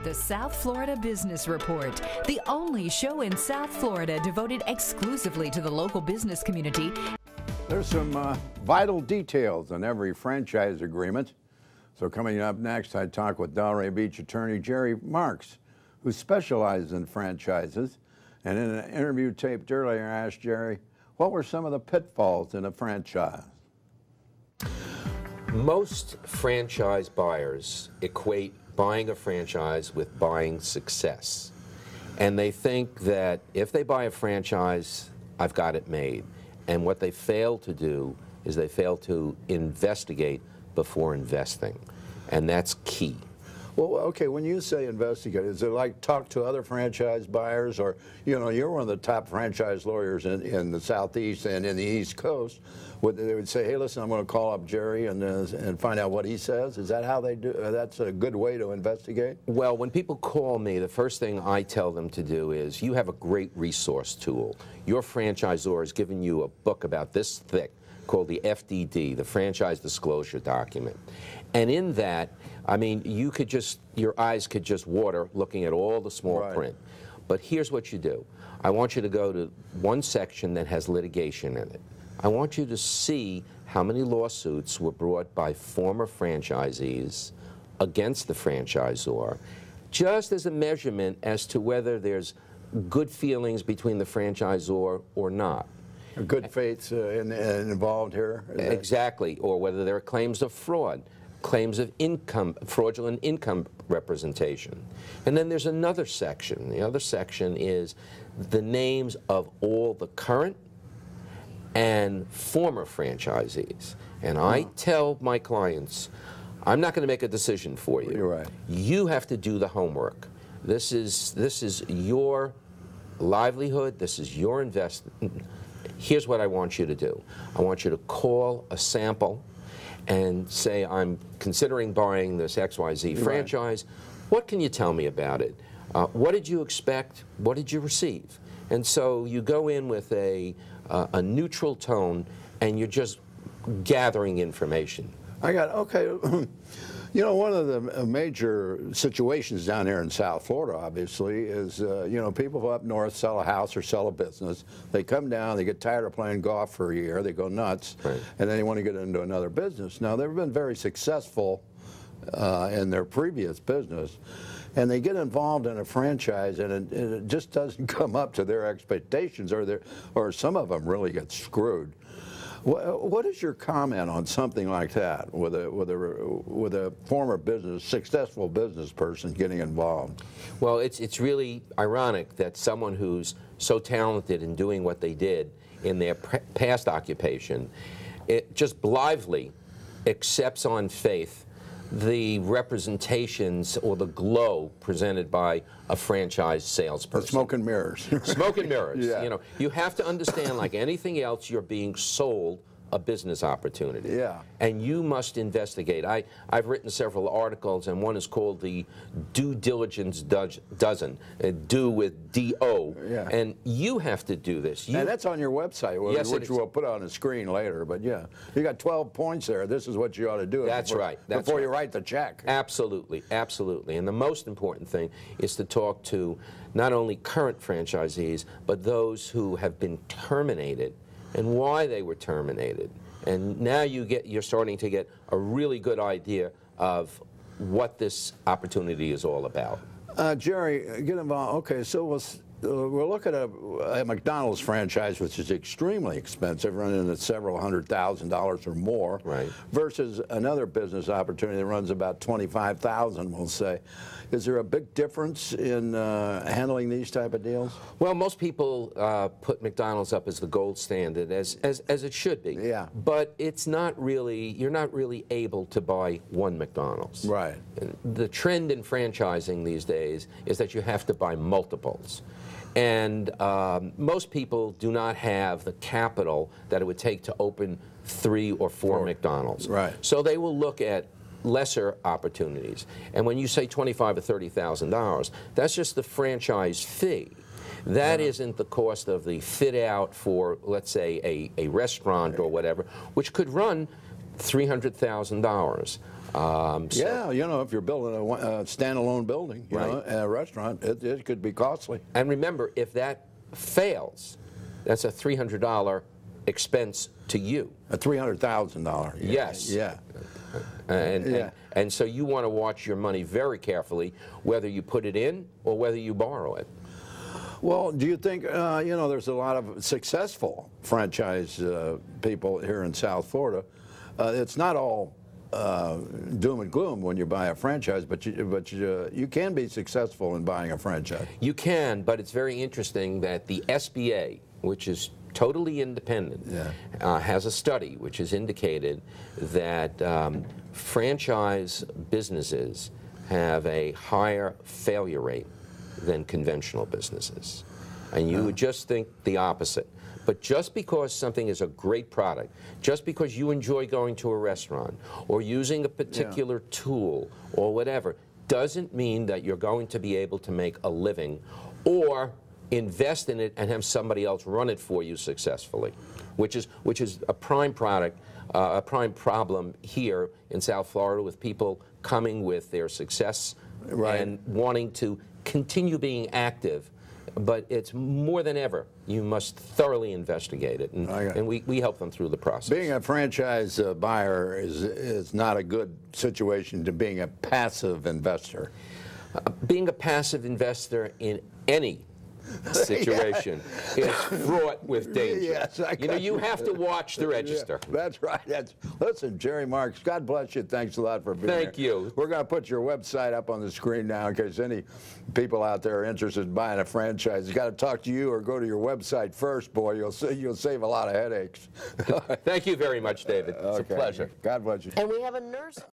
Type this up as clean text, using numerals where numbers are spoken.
The South Florida Business Report, the only show in South Florida devoted exclusively to the local business community. There's some vital details in every franchise agreement. So coming up next, I talk with Delray Beach attorney Jerry Marks, who specializes in franchises. And in an interview taped earlier, I asked Jerry, what were some of the pitfalls in a franchise? Most franchise buyers equate buying a franchise with buying success. And they think that if they buy a franchise, I've got it made. And what they fail to do is they fail to investigate before investing. And that's key. Well, okay, when you say investigate, is it like talk to other franchise buyers, or, you know, you're one of the top franchise lawyers in the Southeast and in the East Coast. They would say, hey, listen, I'm going to call up Jerry and find out what he says. Is that how they do? That's a good way to investigate? Well, when people call me, the first thing I tell them to do is, you have a great resource tool. Your franchisor has given you a book about this thick called the FDD, the Franchise Disclosure Document. And in that, I mean, you could just, your eyes could just water looking at all the small print. But here's what you do. I want you to go to one section that has litigation in it. I want you to see how many lawsuits were brought by former franchisees against the franchisor, just as a measurement as to whether there's good feelings between the franchisor or not. Good faith involved here? Exactly, or whether there are claims of fraud, claims of income, fraudulent income representation. And then there's another section. The other section is the names of all the current and former franchisees. And I tell my clients, I'm not going to make a decision for you. You're right. You have to do the homework. This is your livelihood. This is your investment. Here's what I want you to do. I want you to call a sample and say, I'm considering buying this XYZ franchise. What can you tell me about it? What did you expect? What did you receive? And so you go in with a neutral tone, and you're just gathering information. Okay. You know, one of the major situations down here in South Florida, obviously, is, you know, people up north sell a house or sell a business. They come down, they get tired of playing golf for a year, they go nuts, and then they want to get into another business. Now, they've been very successful in their previous business, and they get involved in a franchise, and it just doesn't come up to their expectations, or some of them really get screwed. What is your comment on something like that with a former successful business person getting involved? Well, it's really ironic that someone who's so talented in doing what they did in their past occupation, it just blithely accepts on faith the representations or the glow presented by a franchise salesperson. Smoke and mirrors. Smoke and mirrors. Yeah. You know, you have to understand, like anything else, you're being sold a business opportunity. Yeah. And you must investigate. I've written several articles, and one is called the Due Diligence Dozen, do with D-O. Yeah. And you have to do this. And that's on your website, which we'll put on the screen later. But yeah, you got 12 points there. This is what you ought to do. That's right. Before you write the check. Absolutely, absolutely. And the most important thing is to talk to not only current franchisees, but those who have been terminated and why they were terminated. And now you're starting to get a really good idea of what this opportunity is all about. Jerry, get involved. Okay, so we'll look at a McDonald's franchise, which is extremely expensive, running at several $100,000 or more, versus another business opportunity that runs about $25,000, we'll say. Is there a big difference in handling these type of deals? Well, most people put McDonald's up as the gold standard, as it should be. Yeah. But it's not really, you're not really able to buy one McDonald's. Right. The trend in franchising these days is that you have to buy multiples. And most people do not have the capital that it would take to open 3 or 4 McDonald's. Right. So they will look at lesser opportunities. And when you say $25,000 or $30,000, that's just the franchise fee. That isn't the cost of the fit out for, let's say, a restaurant or whatever, which could run $300,000. Yeah, you know, if you're building a standalone building, you know, a restaurant, it could be costly. And remember, if that fails, that's a $300 expense to you. A $300,000. Yes. Yeah. And so you want to watch your money very carefully, whether you put it in or whether you borrow it. Well, do you think, you know, there's a lot of successful franchise people here in South Florida. It's not all doom and gloom when you buy a franchise, but you can be successful in buying a franchise. You can, but it's very interesting that the SBA, which is totally independent, has a study which has indicated that franchise businesses have a higher failure rate than conventional businesses. And you would just think the opposite. But just because something is a great product, just because you enjoy going to a restaurant or using a particular tool or whatever, doesn't mean that you're going to be able to make a living or invest in it and have somebody else run it for you successfully, which is a prime product, a prime problem here in South Florida with people coming with their success and wanting to continue being active. But it's more than ever, you must thoroughly investigate it, and we help them through the process. Being a franchise buyer is not a good situation to being a passive investor. Being a passive investor in any situation is fraught with danger. Yes, you know, you have to watch the register. That's right. Listen, Jerry Marks, God bless you. Thanks a lot for being here. Thank you. We're going to put your website up on the screen now in case any people out there are interested in buying a franchise. You got to talk to you or go to your website first, boy. You'll save a lot of headaches. Thank you very much, David. It's a pleasure. God bless you. And we have a nurse.